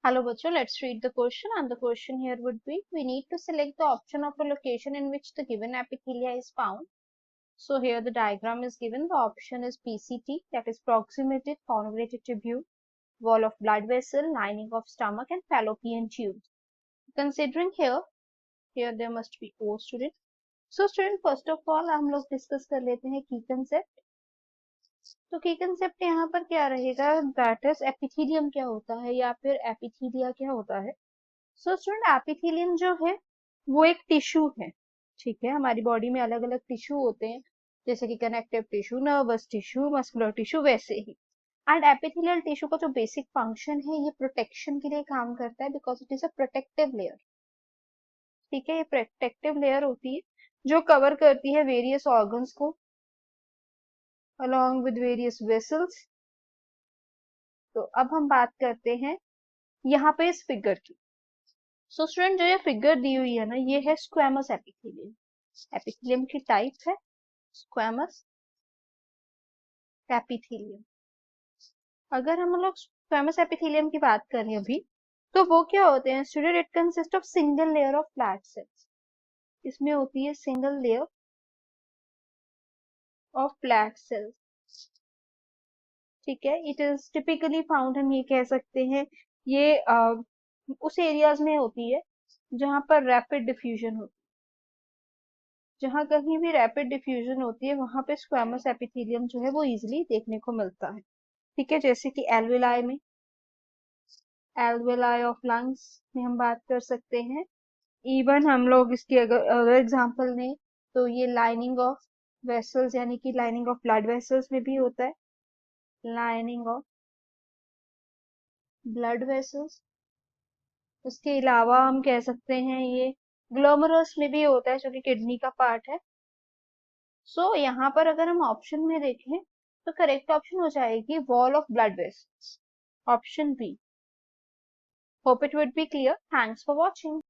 Hello बच्चों, let's read the question and the question here would be we need to select the option of a location in which the given epithelia is found. So here the diagram is given. The option is PCT, that is proximal convoluted tubule, wall of blood vessel, lining of stomach and fallopian tube. Considering here there must be O student. So student first of all हम लोग discuss कर लेते हैं key concept. तो की concept यहाँ पर क्या रहेगा, दैट इज एपिथेलियम क्या होता है या फिर एपिथेलिया क्या होता है. सो स्टूडेंट एपिथेलियम जो है वो एक टिश्यू है. ठीक है, हमारी बॉडी में अलग अलग टिश्यू होते हैं जैसे कि connective tissue, nervous tissue, muscular tissue, वैसे ही. एंड एपिथेलियल टिश्यू का जो बेसिक फंक्शन है ये प्रोटेक्शन के लिए काम करता है because it is a protective layer. ठीक है, ये प्रोटेक्टिव लेयर होती है जो कवर करती है वेरियस ऑर्गन्स को along with various vessels. तो अब हम बात करते हैं यहाँ पे इस फिगर की. सो स्टूडेंट जो ये फिगर दी हुई है ना, ये है स्क्वैमस एपिथेलियम. एपिथेलियम की टाइप है स्क्वैमस एपिथेलियम. अगर हम लोग स्क्वैमस एपिथेलियम की बात करें अभी, तो वो क्या होते हैं student, it consist of single layer of flat sales. इसमें होती है single layer of flat sales. ठीक है, इट इज टिपिकली फाउंड, हम ये कह सकते हैं ये उस एरियाज में होती है जहां पर रैपिड डिफ्यूजन होती है. जहां कहीं भी रैपिड डिफ्यूजन होती है वहां पे स्क्वैमस एपिथेलियम जो है वो इजिली देखने को मिलता है. ठीक है, जैसे कि एल्वेलाई में, एल्वेलाई ऑफ लंग्स में हम बात कर सकते हैं. इवन हम लोग इसकी अगर एग्जांपल लें तो ये लाइनिंग ऑफ वेसल्स यानी कि लाइनिंग ऑफ ब्लड वेसल्स में भी होता है. Lining of blood vessels. उसके अलावा हम कह सकते हैं ये ग्लोमेरुलस में भी होता है जो कि किडनी का पार्ट है. सो यहाँ पर अगर हम ऑप्शन में देखें तो करेक्ट ऑप्शन हो जाएगी wall of blood vessels, option B. Hope it would be clear. Thanks for watching.